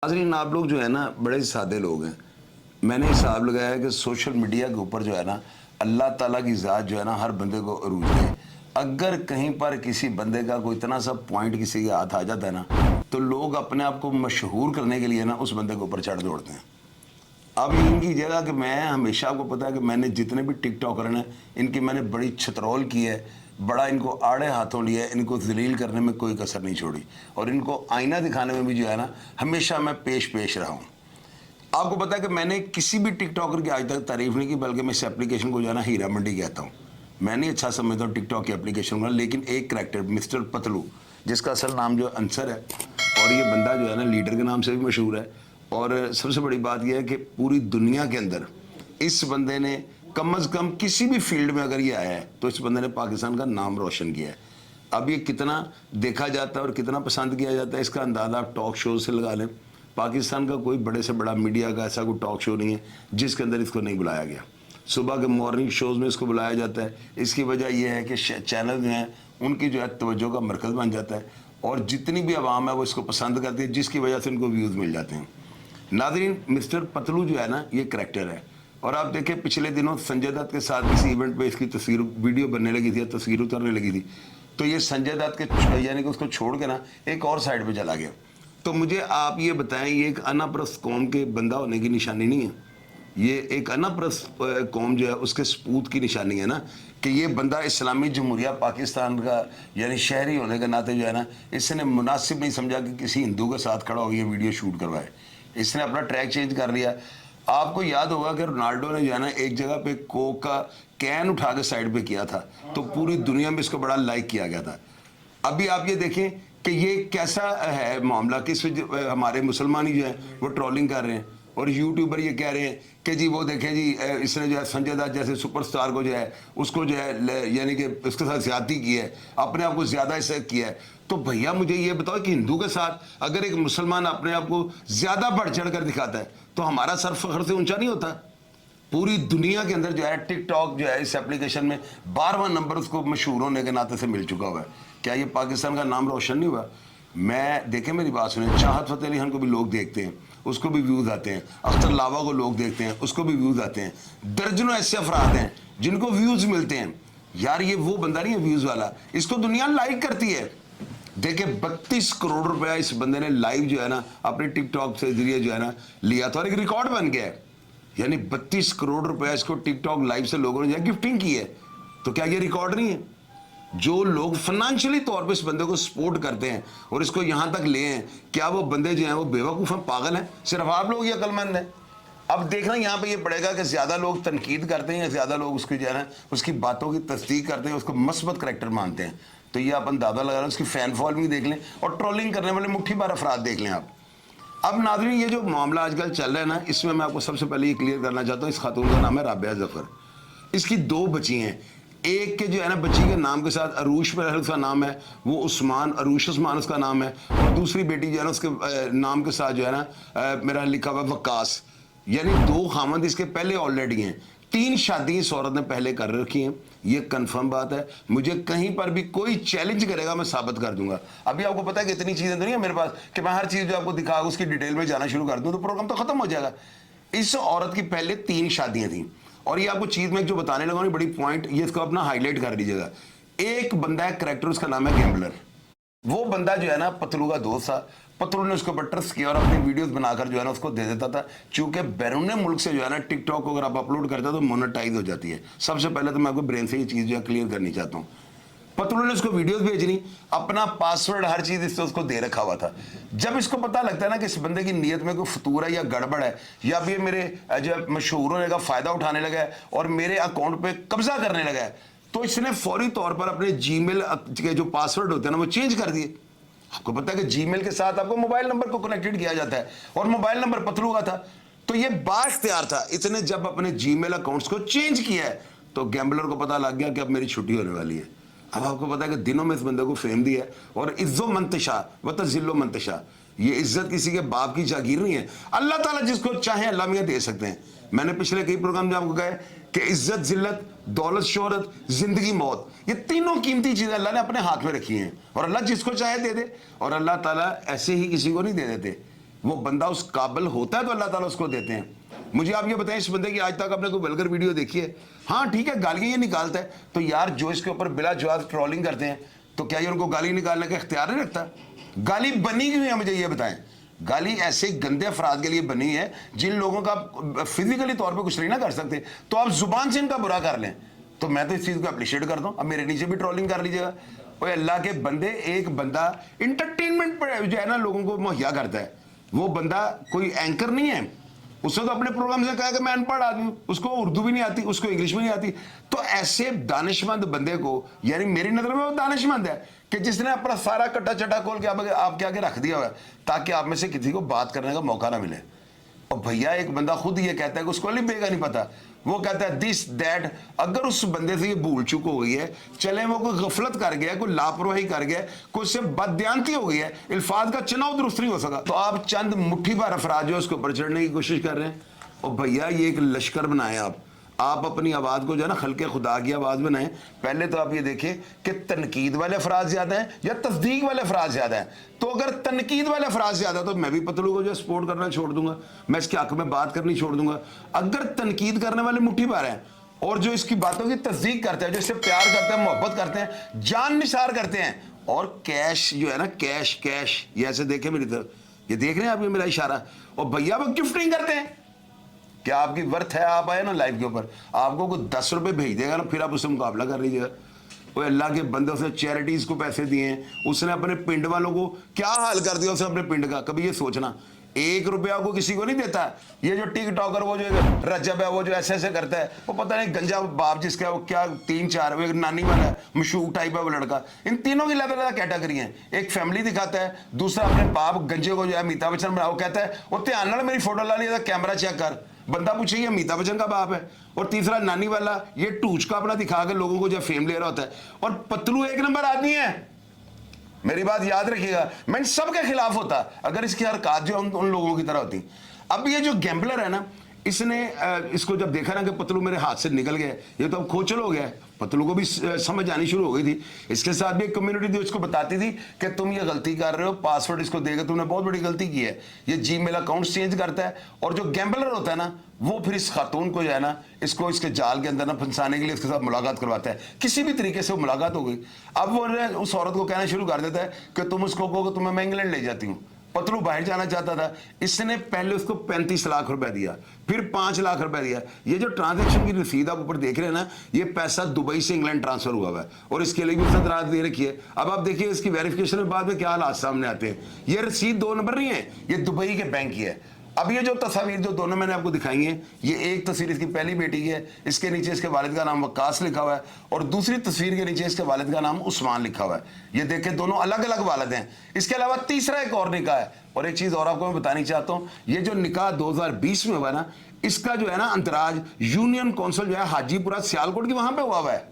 नाज़रीन आप लोग जो है ना बड़े सादे लोग हैं। मैंने हिसाब लगाया कि सोशल मीडिया के ऊपर जो है ना अल्लाह ताला की ज़ात जो है ना हर बंदे को अरूज दे। अगर कहीं पर किसी बंदे का कोई इतना सा पॉइंट किसी के हाथ आ जाता है ना तो लोग अपने आप को मशहूर करने के लिए ना उस बंदे के ऊपर चढ़ दौड़ते हैं। अब इनकी जगह कि मैं हमेशा, आपको पता है कि मैंने जितने भी टिकटॉकर हैं इनकी मैंने बड़ी छतरौल की है, बड़ा इनको आड़े हाथों लिया है, इनको जलील करने में कोई कसर नहीं छोड़ी और इनको आईना दिखाने में भी जो है ना हमेशा मैं पेश रहा हूँ। आपको पता है कि मैंने किसी भी टिकटॉकर की आज तक तारीफ नहीं की, बल्कि मैं इस एप्लीकेशन को जो है ना हीरा मंडी कहता हूँ। मैं नहीं अच्छा समझता हूँ टिकटॉक की एप्लीकेशन को, लेकिन एक करैक्टर मिस्टर पतलू, जिसका असल नाम जो अंसर है और ये बंदा जो है ना लीडर के नाम से भी मशहूर है। और सबसे बड़ी बात यह है कि पूरी दुनिया के अंदर इस बंदे ने कम अज़ कम किसी भी फील्ड में अगर ये आया है तो इस बंदे ने पाकिस्तान का नाम रोशन किया है। अब ये कितना देखा जाता है और कितना पसंद किया जाता है इसका अंदाज़ा आप टॉक शो से लगा लें। पाकिस्तान का कोई बड़े से बड़ा मीडिया का ऐसा कोई टॉक शो नहीं है जिसके अंदर इसको नहीं बुलाया गया। सुबह के मॉर्निंग शोज़ में इसको बुलाया जाता है। इसकी वजह यह है कि चैनल जो हैं उनकी जो है तवज्जो का मरकज़ बन जाता है और जितनी भी आवाम है वो इसको पसंद करती है, जिसकी वजह से इनको व्यूज़ मिल जाते हैं। नाज़रीन मिस्टर पतलू जो है ना ये करैक्टर है और आप देखें पिछले दिनों संजय दत्त के साथ किसी इवेंट पे इसकी तस्वीर वीडियो बनने लगी थी, तस्वीर उतरने लगी थी, तो ये संजय दत्त के यानी कि उसको छोड़ के ना एक और साइड पे चला गया। तो मुझे आप ये बताएं, ये एक अनाप्रस्त कौम के बंदा होने की निशानी नहीं है, ये एक अनाप्रस्त कौम जो है उसके सपूत की निशानी है ना कि ये बंदा इस्लामी जमहूरिया पाकिस्तान का यानी शहरी होने के नाते जो है ना इसने मुनासिब नहीं समझा कि किसी हिंदू के साथ खड़ा हो ये वीडियो शूट करवाए। इसने अपना ट्रैक चेंज कर लिया। आपको याद होगा कि रोनाल्डो ने जो है ना एक जगह पे कोक का कैन उठा के साइड पे किया था तो पूरी दुनिया में इसको बड़ा लाइक किया गया था। अभी आप ये देखें कि ये कैसा है मामला कि इस हमारे मुसलमान ही जो है वो ट्रोलिंग कर रहे हैं और यूट्यूबर ये कह रहे हैं कि जी वो देखें जी इसने जो है संजय दत्त जैसे सुपरस्टार को जो है उसको जो है यानी कि उसके साथ ज्यादती की है, अपने आप को ज़्यादा इससे किया है। तो भैया मुझे ये बताओ कि हिंदू के साथ अगर एक मुसलमान अपने आप को ज़्यादा बढ़ चढ़ कर दिखाता है तो हमारा सर फख्र से ऊंचा नहीं होता? पूरी दुनिया के अंदर जो है टिकटॉक जो है इस एप्लीकेशन में 12वां नंबर उसको मशहूर होने के नाते से मिल चुका हुआ है। क्या ये पाकिस्तान का नाम रोशन नहीं हुआ? मैं देखें मेरी बात सुने, चाहत फ़तेह अली खान को भी लोग देखते हैं, उसको भी व्यूज़ आते हैं, अख्तर लावा को लोग देखते हैं, उसको भी व्यूज़ आते हैं, दर्जनों ऐसे अफराद हैं जिनको व्यूज़ मिलते हैं। यार ये वो बंदा नहीं है व्यूज़ वाला, इसको दुनिया लाइक करती है। देखिए 32 करोड़ रुपया इस बंदे ने लाइव जो है ना अपने टिकटॉक से जरिए जो है ना लिया था और एक रिकॉर्ड बन गया है। यानी 32 करोड़ रुपया इसको टिकटॉक लाइव से लोगों ने गिफ्टिंग की है। तो क्या ये रिकॉर्ड नहीं है? जो लोग फाइनेंशियली तौर पे इस बंदे को सपोर्ट करते हैं और इसको यहाँ तक ले हैं, क्या वो बंदे जो हैं वो बेवकूफ़ हैं, पागल हैं? सिर्फ आप लोग ये अक्लमंद हैं? अब देखना यहाँ पे ये पड़ेगा कि ज़्यादा लोग तनकीद करते हैं या ज़्यादा लोग उसकी जो है ना उसकी बातों की तस्दीक करते हैं, उसको मस्बत करैक्टर मानते हैं। तो ये आप अंदाज़ा लगा लें, उसकी फ़ैन फॉलोइंग देख लें और ट्रोलिंग करने वाले मुट्ठी भर अफराद देख लें आप। अब नाज़रीन ये जो मामला आजकल चल रहा है ना इसमें मैं आपको सबसे पहले ये क्लियर करना चाहता हूँ, इस खातून का नाम है राबिया ज़फ़र। इसकी 2 बच्ची हैं, एक के जो है ना बच्ची के नाम के साथ अरूश पर उसका नाम है, वो उस्मान, अरूश उस्मान उसका नाम है, और दूसरी बेटी जो है ना उसके नाम के साथ जो है ना मेरा लिखा हुआ वक्कास। यानी 2 खामद इसके पहले ऑलरेडी हैं। 3 शादी इस औरत ने पहले कर रखी हैं, ये कंफर्म बात है। मुझे कहीं पर भी कोई चैलेंज करेगा मैं साबित कर दूंगा। अभी आपको पता है कि इतनी चीज़ें तो नहीं है मेरे पास कि मैं हर चीज़ जो आपको दिखा उसकी डिटेल में जाना शुरू कर दूं तो प्रोग्राम तो खत्म हो जाएगा। इस औरत की पहले 3 शादियां थी और ये आपको चीज़ में जो बताने लगा बड़ी पॉइंट, ये इसको अपना हाईलाइट कर लीजिएगा। एक बंदा है करैक्टर, उसका नाम है गैम्बलर। वो बंदा जो है ना पतलू का दोस्त था, पतलू ने उसको ट्रस्ट किया और अपनी वीडियोस बनाकर जो है ना उसको दे देता था। चूंकि बैरून मुल्क से जो है ना टिकटॉक को अगर आप अपलोड करते हो तो मोनेटाइज हो जाती है। सबसे पहले तो मैं आपको ब्रेन से ये चीज़ जो है क्लियर करनी चाहता हूँ। पतलू ने उसको वीडियोस भेजनी, अपना पासवर्ड हर चीज़ इससे उसको दे रखा हुआ था। जब इसको पता लगता है ना कि इस बंदे की नीयत में कोई फतूर है या गड़बड़ है या ये मेरे जो मशहूर होने का फ़ायदा उठाने लगा है और मेरे अकाउंट पर कब्जा करने लगा है, तो इसने फौरी तौर पर अपने जीमेल के जो पासवर्ड होते हैं ना वो चेंज कर दिए। आपको पता है कि जीमेल के साथ आपको मोबाइल नंबर को कनेक्टेड किया जाता है और मोबाइल नंबर पतलू का था, तो ये बाख्तियार था। इसने जब अपने जीमेल अकाउंट्स को चेंज किया है तो गैम्बलर को पता लग गया कि अब मेरी छुट्टी होने वाली है। अब आपको पता है कि दिनों में इस बंदे को फेम दी है और इज्जो मंतशा व तजिल्लो मंतशा, ये इज्जत किसी के बाप की जागीर नहीं है। अल्लाह ताला जिसको चाहे अल्लाह मियां दे सकते हैं। मैंने पिछले कई प्रोग्राम में आपको कहा है कि इज्जत, जिल्लत, दौलत, शोहरत, जिंदगी, मौत, ये तीनों कीमती चीज़ें अल्लाह ने अपने हाथ में रखी हैं और अल्लाह जिसको चाहे दे दे और अल्लाह ताला ऐसे ही किसी को नहीं दे देते। وہ بندہ اس قابل ہوتا ہے تو اللہ تعالیٰ اس کو دیتے ہیں. مجھے آپ یہ بتائیں اس بندے کی آج تک آپ نے کوئی ولگر ویڈیو دیکھی ہے؟ ہاں ٹھیک ہے گالیاں یہ نکالتا ہے, تو یار جو اس کے اوپر بلا جواز ٹرولنگ کرتے ہیں تو کیا یہ ان کو گالی نکالنے کا اختیار نہیں رکھتا؟ گالی بنی کیوں ہے مجھے یہ بتائیں؟ گالی ایسے گندے افراد کے لیے بنی ہے جن لوگوں کا فزیکلی طور پہ کچھ نہیں نہ کر سکتے, تو آپ زبان سے ان کا برا کر لیں تو میں تو اس چیز کو اپریشیٹ کرتا ہوں. اب میرے نیچے بھی ٹرولنگ کر لیجیے گا. اوے اللہ کے بندے, ایک بندہ انٹرٹینمنٹ جو ہے نا لوگوں کو مہیا کرتا ہے, وہ بندہ کوئی اینکر نہیں ہے. اس نے تو اپنے پروگرام سے کہا کہ میں ان پڑھ آدمی ہوں, اس کو اردو بھی نہیں آتی, اس کو انگلش بھی نہیں آتی. تو ایسے دانشمند بندے کو, یعنی میری نظر میں وہ دانشمند ہے کہ جس نے اپنا سارا کٹا چٹا کھول کے آپ کے آگے رکھ دیا ہوا ہے تاکہ آپ میں سے کسی کو بات کرنے کا موقع نہ ملے. اور بھیا ایک بندہ خود یہ کہتا ہے کہ اس کو علی بے کا نہیں پتا, وہ کہتا ہے دس دیٹ. اگر اس بندے سے یہ بھول چک ہو گئی ہے, چلیں وہ کوئی غفلت کر گیا, کوئی لاپرواہی کر گیا, کوئی اس سے بددیانتی ہو گئی ہے, الفاظ کا چناؤ درست نہیں ہو سکا, تو آپ چند مٹھی بھر افراد جو اس کے اوپر چڑھنے کی کوشش کر رہے ہیں. اور بھیا یہ ایک لشکر بنائے آپ اپنی آواز کو جو ہے نا خلق خدا کی آواز بنائیں. پہلے تو آپ یہ دیکھیں کہ تنقید والے افراد زیادہ ہیں یا تصدیق والے افراد زیادہ ہیں. تو اگر تنقید والے افراد زیادہ ہیں تو میں بھی پتلو کو جو سپورٹ کرنا چھوڑ دوں گا, میں اس کے حق میں بات کرنی چھوڑ دوں گا. اگر تنقید کرنے والے مٹھی بھر ہیں اور جو اس کی باتوں کی تصدیق کرتے ہیں, جو اس سے پیار کرتے ہیں, محبت کرتے ہیں, جان نثار کرتے ہیں, اور کیش جو ہے نا کیش یہ ایسے دیکھیں میری طرف, یہ دیکھ رہے ہیں آپ یہ میرا اشارہ, اور بھیا وہ گفٹنگ کرتے ہیں. کیا آپ کی ورتھ ہے, آپ آئے نا لائف کے اوپر, آپ کو کوئی 10 روپے بھیج دے گا نا, پھر آپ اس سے مقابلہ کر لیجیے گا. وہ اللہ کے بندے, اس نے چیریٹیز کو پیسے دیے ہیں, اس نے اپنے پنڈ والوں کو کیا حال کر دیا اس نے اپنے پنڈ کا. کبھی یہ سوچنا 1 روپیہ کو کسی کو نہیں دیتا. یہ جو ٹک ٹاکر وہ جو رجب ہے, وہ جو ایسے کرتا ہے, وہ پتہ نہیں گنجا باپ جس کا ہے, وہ کیا 3-4 ایک نانی والا ہے, مشہور ٹائپ ہے وہ لڑکا. ان تینوں کی علیحدہ علیحدہ کیٹیگری ہیں. ایک فیملی دکھاتا ہے, دوسرا اپنے باپ گنجے کو جو ہے امیتابھ بچن بنا, وہ کہتا ہے وہ دھیان نال میری فوٹو لا لیا, کیمرہ چیک کر, بندہ پوچھے یہ امیتابھ بچن کا باپ ہے. اور تیسرا نانی والا, یہ ٹوچ کا اپنا دکھا کے لوگوں کو جو فیم لے رہا ہوتا ہے. اور پتلو 1 نمبر آدمی ہے, میری بات یاد رکھیے گا, میں ان سب کے خلاف ہوتا اگر اس کی حرکات جو ان لوگوں کی طرح ہوتی. اب یہ جو گیمبلر ہے نا, اس نے اس کو جب دیکھا نا کہ پتلو میرے ہاتھ سے نکل گیا, یہ تو اب کھوچل ہو گیا ہے, پتلو کو بھی سمجھ آنی شروع ہو گئی تھی. اس کے ساتھ بھی ایک کمیونٹی تھی, اس کو بتاتی تھی کہ تم یہ غلطی کر رہے ہو, پاسورڈ اس کو دے گا, تم نے بہت بڑی غلطی کی ہے. یہ جی میل اکاؤنٹس چینج کرتا ہے, اور جو گیمبلر ہوتا ہے نا وہ پھر اس خاتون کو جو ہے نا اس کو اس کے جال کے اندر نا پھنسانے کے لیے اس کے ساتھ ملاقات کرواتا ہے. کسی بھی طریقے سے وہ ملاقات ہو گئی. اب وہ اس عورت کو کہنا شروع کر دیتا ہے کہ تم اس کو کہو کہ تمہیں میں انگلینڈ لے جاتی ہوں. پتلو باہر جانا چاہتا تھا, اس نے پہلے اس کو 35 لاکھ روپے دیا, پھر 5 لاکھ روپے دیا. یہ جو ٹرانزیکشن کی رسید آپ اوپر دیکھ رہے ہیں نا, یہ پیسہ دبئی سے انگلینڈ ٹرانسفر ہوا ہوا ہے, اور اس کے لیے بھی اس نے دراز دے رکھی ہے. اب آپ دیکھیے اس کی ویریفیکیشن میں بعد میں کیا حالات سامنے آتے ہیں. یہ رسید 2 نمبر نہیں ہے, یہ دبئی کے بینک کی ہے. اب یہ جو تصاویر جو دونوں میں نے آپ کو دکھائی ہیں, یہ ایک تصویر اس کی پہلی بیٹی کی ہے, اس کے نیچے اس کے والد کا نام وقاص لکھا ہوا ہے, اور دوسری تصویر کے نیچے اس کے والد کا نام عثمان لکھا ہوا ہے. یہ دیکھیں دونوں الگ الگ والد ہیں. اس کے علاوہ تیسرا ایک اور نکاح ہے. اور ایک چیز اور آپ کو میں بتانی چاہتا ہوں, یہ جو نکاح 2020 میں ہوا ہے نا, اس کا جو ہے نا اندراج یونین کونسل جو ہے حاجی پورہ سیالکوٹ کی وہاں پہ ہوا ہوا ہے.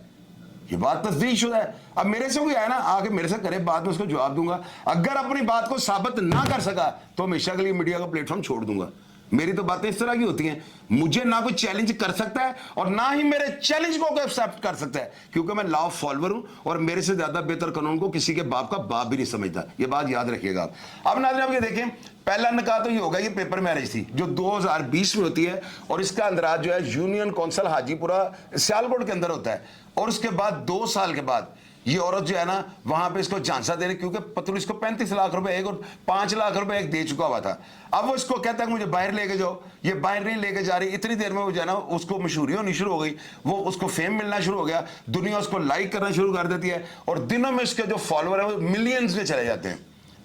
یہ بات تصدیق شدہ ہے. اب میرے سے کوئی آیا نا آگے میرے سے کرے بات, میں اس کو جواب دوں گا. اگر اپنی بات کو ثابت نہ کر سکا تو ہمیشہ کے لیے میڈیا کا پلیٹ فارم چھوڑ دوں گا. میری تو باتیں اس طرح کی ہوتی ہیں, مجھے نہ کوئی چیلنج کر سکتا ہے اور نہ ہی میرے چیلنج کو کوئی ایکسیپٹ کر سکتا ہے, کیونکہ میں لا آف فالوور ہوں, اور میرے سے زیادہ بہتر قانون کو کسی کے باپ کا باپ بھی نہیں سمجھتا. یہ بات یاد رکھیے گا آپ. اب ناظرین آپ یہ دیکھیں, پہلا نکاح تو یہ ہوگا, یہ پیپر میرج تھی جو 2020 میں ہوتی ہے, اور اس کا اندراج جو ہے یونین کونسل حاجی پورہ سیالکوٹ کے اندر ہوتا ہے. اور اس کے بعد 2 سال کے بعد یہ عورت جو ہے نا وہاں پہ اس کو جھانسا دے رہی, کیونکہ پتلو اس کو 35 لاکھ روپے ایک اور 5 لاکھ روپے ایک دے چکا ہوا تھا. اب وہ اس کو کہتا ہے کہ مجھے باہر لے کے جاؤ, یہ باہر نہیں لے کے جا رہی. اتنی دیر میں وہ جو ہے نا اس کو مشہوری ہونی شروع ہو گئی, وہ اس کو فیم ملنا شروع ہو گیا, دنیا اس کو لائک کرنا شروع کر دیتی ہے, اور دنوں میں اس کے جو فالوور ہیں وہ ملینز میں چلے جاتے ہیں.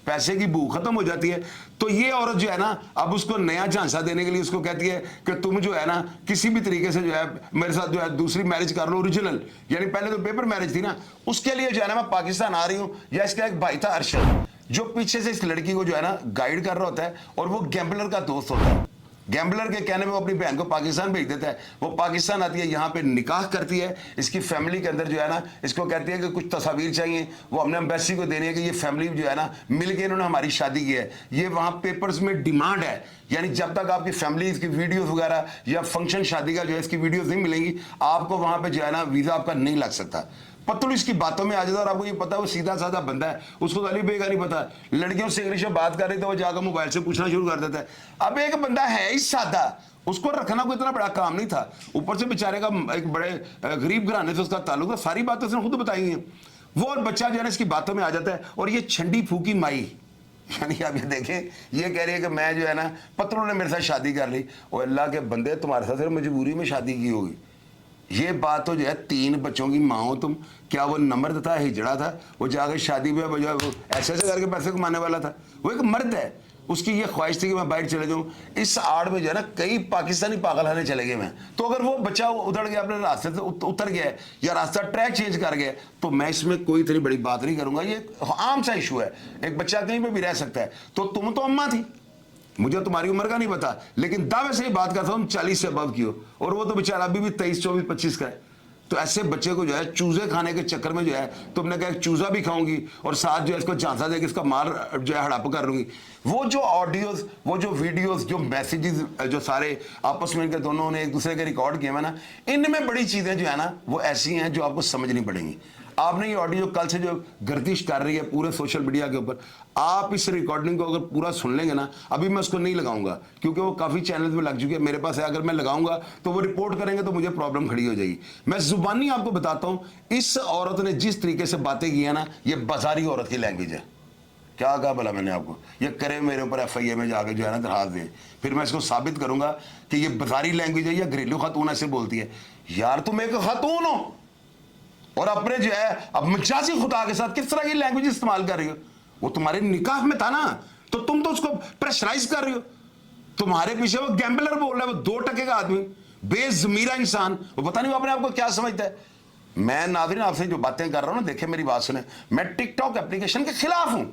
پیسے کی بھوک ختم ہو جاتی ہے. تو یہ عورت جو ہے نا اب اس کو نیا جھانسا دینے کے لیے اس کو کہتی ہے کہ تم جو ہے نا کسی بھی طریقے سے جو ہے میرے ساتھ جو ہے دوسری میرج کر لو, اوریجنل, یعنی پہلے تو پیپر میرج تھی نا, اس کے لیے جو ہے نا میں پاکستان آ رہی ہوں. یا اس کا ایک بھائی تھا ارشد, جو پیچھے سے اس لڑکی کو جو ہے نا گائیڈ کر رہا ہوتا ہے, اور وہ گیمبلر کا دوست ہوتا ہے. گیمبلر کے کہنے میں وہ اپنی بہن کو پاکستان بھیج دیتا ہے. وہ پاکستان آتی ہے, یہاں پہ نکاح کرتی ہے, اس کی فیملی کے اندر جو ہے نا اس کو کہتی ہے کہ کچھ تصاویر چاہیے, وہ ہم نے ایمبیسی کو دینی ہے کہ یہ فیملی جو ہے نا مل کے انہوں نے ہماری شادی کی ہے. یہ وہاں پیپرز میں ڈیمانڈ ہے, یعنی جب تک آپ کی فیملی اس کی ویڈیوز وغیرہ یا فنکشن شادی کا جو ہے اس کی ویڈیوز نہیں ملیں گی, آپ کو وہاں پہ جو ہے نا ویزا آپ کا نہیں لگ سکتا. पत्तलू इसकी बातों में आ जाता है और आपको ये पता है वो सीधा साधा बंदा है, उसको गाली बे का नहीं पता। लड़कियों से इंग्लिश में बात कर रही तो वो जाकर मोबाइल से पूछना शुरू कर देता है। अब एक बंदा है ही सादा, उसको रखना कोई इतना बड़ा काम नहीं था, ऊपर से बेचारे का एक बड़े गरीब घराने से उसका ताल्लुक था, सारी बातें उसने खुद बताई हैं वो। और बच्चा जो है ना इसकी बातों में आ जाता है। और ये छंडी फूकी माई, यानी आप ये देखें, ये कह रही है कि मैं जो है ना पत्तलू ने मेरे साथ शादी कर ली। और अल्लाह के बंदे, तुम्हारे साथ सिर्फ मजबूरी में शादी की होगी। ये बात तो जो है 3 बच्चों की माँ हो तुम, क्या वो नम्र था, हिजड़ा था, वो जाकर शादी में वो ऐसे ऐसे करके पैसे कमाने वाला था? वो एक मर्द है, उसकी ये ख्वाहिश थी कि मैं बाहर चले जाऊँ। इस आड़ में जो है ना कई पाकिस्तानी पागलखाने चले गए मैं। तो अगर वो बच्चा उधर गया, अपने रास्ते से उतर गया या रास्ता ट्रैक चेंज कर गया, तो मैं इसमें कोई इतनी बड़ी बात नहीं करूंगा। ये आम सा इशू है, एक बच्चा कहीं पर भी रह सकता है। तो तुम तो अम्मा थी, मुझे तुम्हारी उम्र का नहीं पता, लेकिन दावे से ही बात करता हूँ 40 से अबव की हो, और वो तो बेचारा अभी भी 23, 24, 25 का है। तो ऐसे बच्चे को जो है चूजे खाने के चक्कर में जो है तुमने कहा चूजा भी खाऊंगी और साथ जो है इसको झांसा देकर इसका मार जो है हड़प कर लूंगी। वो जो ऑडियोज, वो जो वीडियोस, जो मैसेजेस जो सारे आपस में इनके दोनों ने एक दूसरे के रिकॉर्ड किए हैं ना, इनमें बड़ी चीजें जो है ना वो ऐसी हैं जो आपको समझनी पड़ेंगी। आपने ये ऑडियो कल से जो गर्दिश कर रही है पूरे सोशल मीडिया के ऊपर, आप इस रिकॉर्डिंग को अगर पूरा सुन लेंगे ना, अभी मैं उसको नहीं लगाऊंगा क्योंकि वो काफ़ी चैनल में लग चुकी है, मेरे पास है। अगर मैं लगाऊंगा तो वो रिपोर्ट करेंगे तो मुझे प्रॉब्लम खड़ी हो जाएगी। मैं जुबानी आपको बताता हूँ, इस औरत ने जिस तरीके से बातें की है ना, ये बाजारी औरत की लैंग्वेज है। क्या कहा भला मैंने आपको? ये करे मेरे ऊपर FIA में जाके जो है ना दरखास्त दे, फिर मैं इसको साबित करूंगा कि ये बाजारी लैंग्वेज है या घरेलू खातून ऐसे बोलती है। यार तुम एक खातून हो और अपने जो है अब मजाजी खुदा के साथ किस तरह की लैंग्वेज इस्तेमाल कर रही हो? वो तुम्हारे निकाह में था ना, तो तुम तो उसको प्रेशराइज कर रही हो। तुम्हारे पीछे वो गैम्बलर बोल रहा है, वो 2 टके का आदमी, बेजमीरा इंसान, वो पता नहीं वो अपने आप को क्या समझता है। मैं नाज़रीन आपसे जो बातें कर रहा हूं ना, देखे मेरी बात सुने, मैं टिकटॉक एप्लीकेशन के खिलाफ हूं।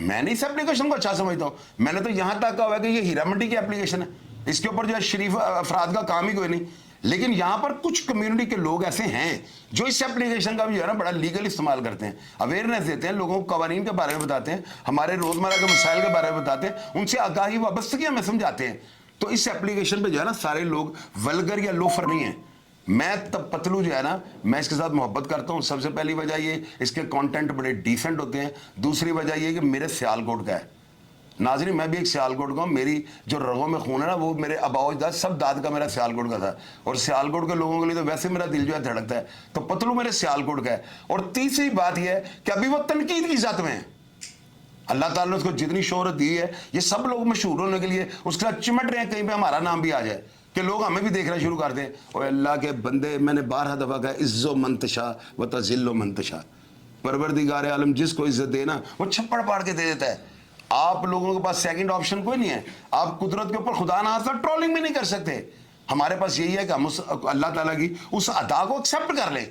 मैंने इस एप्लीकेशन को अच्छा समझता हूं। मैंने तो यहां तक कहा है कि ये हीरा मंडी की एप्लीकेशन है, इसके ऊपर जो है शरीफ अफराद का काम ही कोई नहीं। लेकिन यहां पर कुछ कम्युनिटी के लोग ऐसे हैं जो इस एप्लीकेशन का भी जो है ना बड़ा लीगल इस्तेमाल करते हैं, अवेयरनेस देते हैं, लोगों को कवानीन के बारे में बताते हैं, हमारे रोजमर्रा के मसाइल के बारे में बताते हैं, उनसे आगाही वाबस्तगी हमें समझाते हैं। तो इस एप्लीकेशन पे जो है ना सारे लोग वल्गर या लोफर नहीं है। मैं तब पतलू जो है ना, मैं इसके साथ मोहब्बत करता हूँ। सबसे पहली वजह ये इसके कंटेंट बड़े डिसेंट होते हैं। दूसरी वजह ये कि मेरे सियालकोट का है। नाज़रीन मैं भी एक सियालकोट का हूँ, मेरी जो रगों में खून है ना वो मेरे अबाउजाद सब दाद का मेरा सियालकोट का था, और सियालकोट के लोगों के लिए तो वैसे मेरा दिल जो है धड़कता है। तो पतलू मेरे सियालकोट का है। और तीसरी बात यह है कि अभी वो तनकीद की जात में है। अल्लाह ताला ने उसको जितनी शोहरत दी है, ये सब लोग मशहूर होने के लिए उसके साथ चिमट रहे हैं, कहीं पे हमारा नाम भी आ जाए कि लोग हमें भी देखना शुरू कर दें। और अल्लाह के बंदे, मैंने 12 दफ़ा कहा, इज़्ज़ो मंतशा व तज़िल्लो मंतशा, परवरदिगार आलम जिसको इज्जत दे ना वो छप्पड़ पाड़ के दे देता है। आप लोगों के पास सेकंड ऑप्शन कोई नहीं है। आप कुदरत के ऊपर खुदा ना खास्ता ट्रोलिंग भी नहीं कर सकते। हमारे पास यही है कि हम उस अल्लाह ताला की उस अदा को एक्सेप्ट कर लें।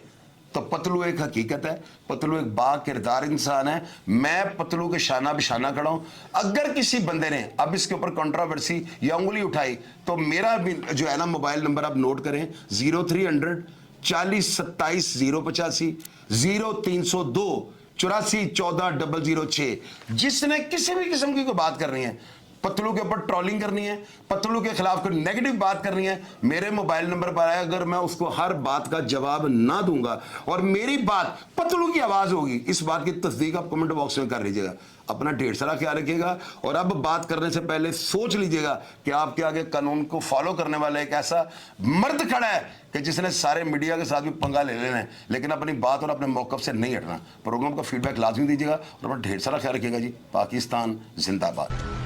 तो पतलू एक हकीकत है, पतलू एक बा किरदार इंसान है। मैं पतलू के शाना बिशाना खड़ा हूं। अगर किसी बंदे ने अब इसके ऊपर कंट्रोवर्सी या उंगली उठाई तो मेरा भी जो है ना मोबाइल नंबर आप नोट करें, 0300 40 27 085 0302 84 14 006। जिसने किसी भी किस्म की कोई बात करनी है, पतलू के ऊपर ट्रोलिंग करनी है, पतलू के खिलाफ कोई नेगेटिव बात करनी है, मेरे मोबाइल नंबर पर आया। अगर मैं उसको हर बात का जवाब ना दूंगा और मेरी बात पतलू की आवाज होगी, इस बात की तस्दीक आप कमेंट बॉक्स में कर लीजिएगा। अपना ढेर सारा ख्याल रखिएगा और अब बात करने से पहले सोच लीजिएगा कि आपके आगे कानून को फॉलो करने वाला एक ऐसा मर्द खड़ा है कि जिसने सारे मीडिया के साथ भी पंगा ले लेना है, लेकिन अपनी बात और अपने मौक़िफ़ से नहीं हटना। प्रोग्राम का फीडबैक लाजमी दीजिएगा और अपना ढेर सारा ख्याल रखिएगा जी। पाकिस्तान जिंदाबाद।